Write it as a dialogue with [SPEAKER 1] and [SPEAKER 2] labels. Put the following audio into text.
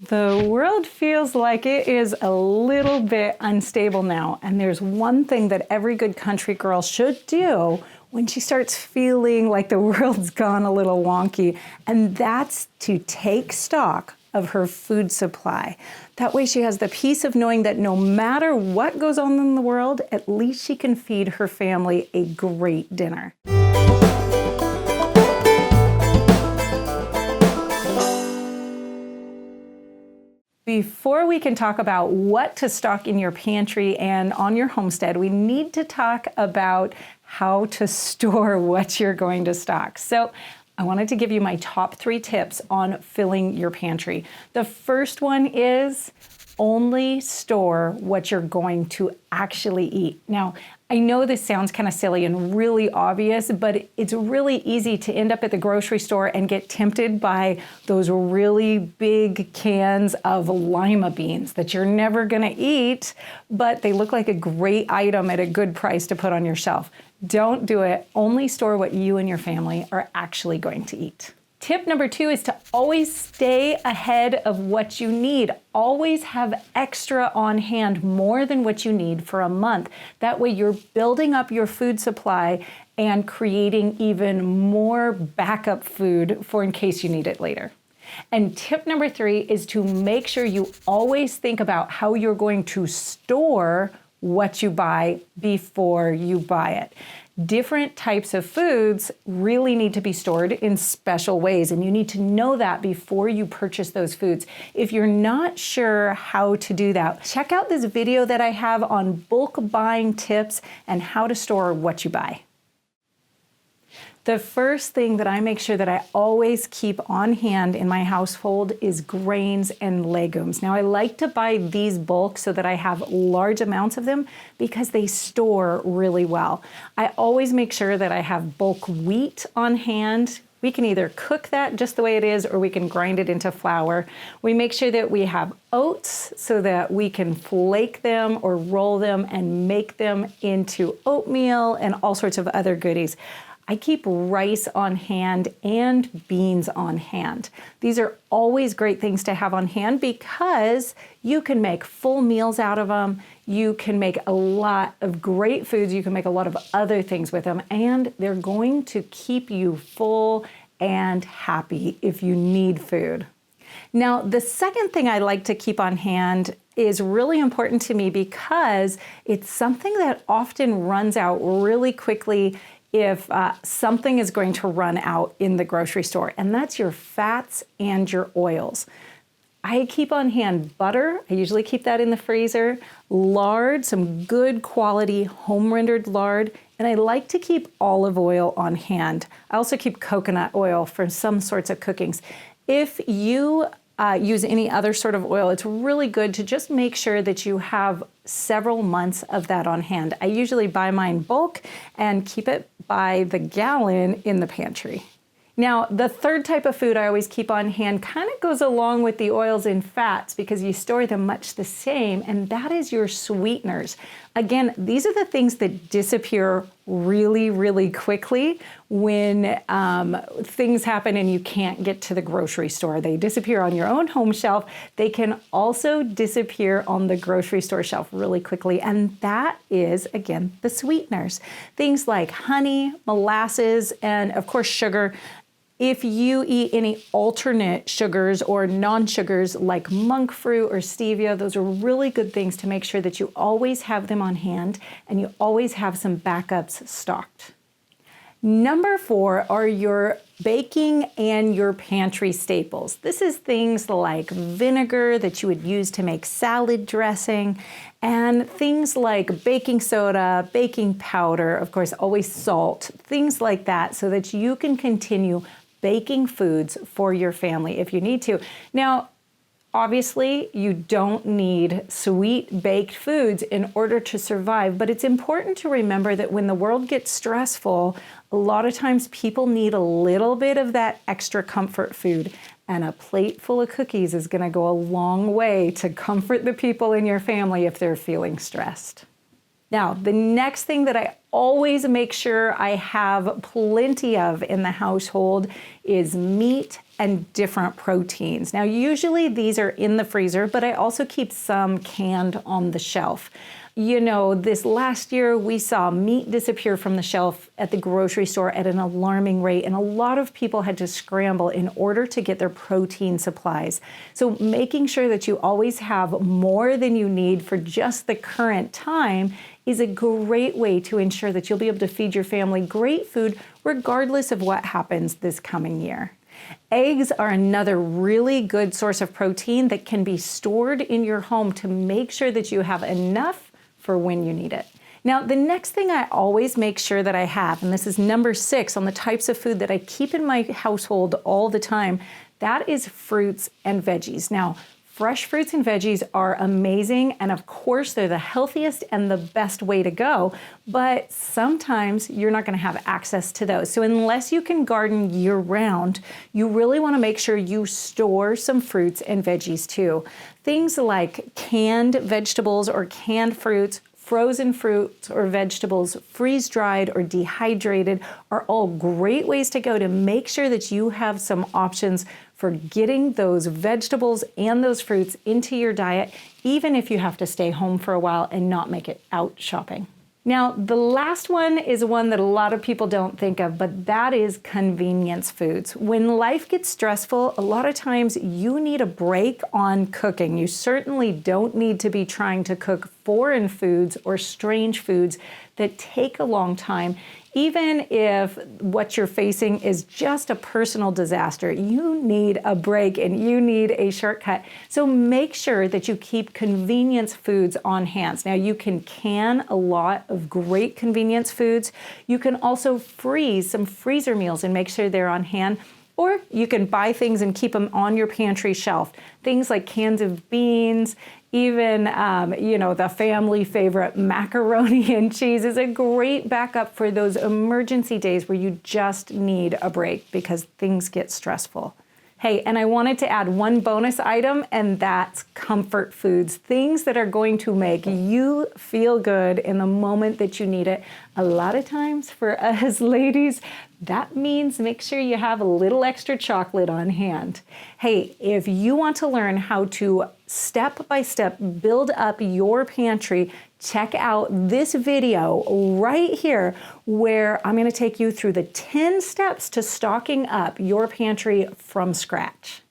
[SPEAKER 1] The world feels like it is a little bit unstable now, and there's one thing that every good country girl should do when she starts feeling like the world's gone a little wonky, and that's to take stock of her food supply. That way she has the peace of knowing that no matter what goes on in the world, at least she can feed her family a great dinner. Before we can talk about what to stock in your pantry and on your homestead, we need to talk about how to store what you're going to stock. So I wanted to give you my top 3 tips on filling your pantry. The first one is only store what you're going to actually eat. Now, I know this sounds kind of silly and really obvious, but it's really easy to end up at the grocery store and get tempted by those really big cans of lima beans that you're never gonna eat, but they look like a great item at a good price to put on your shelf. Don't do it. Only store what you and your family are actually going to eat. Tip number 2 is to always stay ahead of what you need. Always have extra on hand, more than what you need for a month. That way you're building up your food supply and creating even more backup food for in case you need it later. And tip number 3 is to make sure you always think about how you're going to store what you buy before you buy it. Different types of foods really need to be stored in special ways, and you need to know that before you purchase those foods. If you're not sure how to do that, check out this video that I have on bulk buying tips and how to store what you buy. The first thing that I make sure that I always keep on hand in my household is grains and legumes. Now, I like to buy these bulk so that I have large amounts of them because they store really well. I always make sure that I have bulk wheat on hand. We can either cook that just the way it is or we can grind it into flour. We make sure that we have oats so that we can flake them or roll them and make them into oatmeal and all sorts of other goodies. I keep rice on hand and beans on hand. These are always great things to have on hand because you can make full meals out of them. You can make a lot of great foods. You can make a lot of other things with them, and they're going to keep you full and happy if you need food. Now, the second thing I like to keep on hand is really important to me because it's something that often runs out really quickly if something is going to run out in the grocery store, and that's your fats and your oils. I keep on hand butter. I usually keep that in the freezer. Lard, some good quality home rendered lard, and I like to keep olive oil on hand. I also keep coconut oil for some sorts of cookings. If you use any other sort of oil, it's really good to just make sure that you have several months of that on hand. I usually buy mine bulk and keep it by the gallon in the pantry. Now, the third type of food I always keep on hand kind of goes along with the oils and fats because you store them much the same, and that is your sweeteners. Again, these are the things that disappear really, really quickly when things happen and you can't get to the grocery store. They disappear on your own home shelf. They can also disappear on the grocery store shelf really quickly, and that is, again, the sweeteners. Things like honey, molasses, and of course sugar. If you eat any alternate sugars or non-sugars like monk fruit or stevia, those are really good things to make sure that you always have them on hand and you always have some backups stocked. Number 4 are your baking and your pantry staples. This is things like vinegar that you would use to make salad dressing, and things like baking soda, baking powder, of course, always salt, things like that, so that you can continue baking foods for your family if you need to. Now, obviously, you don't need sweet baked foods in order to survive, but it's important to remember that when the world gets stressful, a lot of times people need a little bit of that extra comfort food, and a plate full of cookies is gonna go a long way to comfort the people in your family if they're feeling stressed. Now, the next thing that I always make sure I have plenty of in the household is meat and different proteins. Now, usually these are in the freezer, but I also keep some canned on the shelf. You know, this last year we saw meat disappear from the shelf at the grocery store at an alarming rate, and a lot of people had to scramble in order to get their protein supplies. So making sure that you always have more than you need for just the current time is a great way to ensure that you'll be able to feed your family great food regardless of what happens this coming year. Eggs are another really good source of protein that can be stored in your home to make sure that you have enough for when you need it. Now, the next thing I always make sure that I have, and this is number 6 on the types of food that I keep in my household all the time, that is fruits and veggies. Now, fresh fruits and veggies are amazing, and of course they're the healthiest and the best way to go, but sometimes you're not going to have access to those. So unless you can garden year-round, you really want to make sure you store some fruits and veggies too. Things like canned vegetables or canned fruits, frozen fruits or vegetables, freeze-dried or dehydrated are all great ways to go to make sure that you have some options for getting those vegetables and those fruits into your diet, even if you have to stay home for a while and not make it out shopping. Now, the last one is one that a lot of people don't think of, but that is convenience foods. When life gets stressful, a lot of times you need a break on cooking. You certainly don't need to be trying to cook foreign foods or strange foods that take a long time. Even if what you're facing is just a personal disaster, you need a break and you need a shortcut. So make sure that you keep convenience foods on hand. Now, you can a lot of great convenience foods. You can also freeze some freezer meals and make sure they're on hand. Or you can buy things and keep them on your pantry shelf. Things like cans of beans, even, the family favorite macaroni and cheese is a great backup for those emergency days where you just need a break because things get stressful. Hey, and I wanted to add one bonus item, and that's comfort foods, things that are going to make you feel good in the moment that you need it. A lot of times for us ladies, that means make sure you have a little extra chocolate on hand. Hey, if you want to learn how to step by step build up your pantry, check out this video right here where I'm going to take you through the 10 steps to stocking up your pantry from scratch.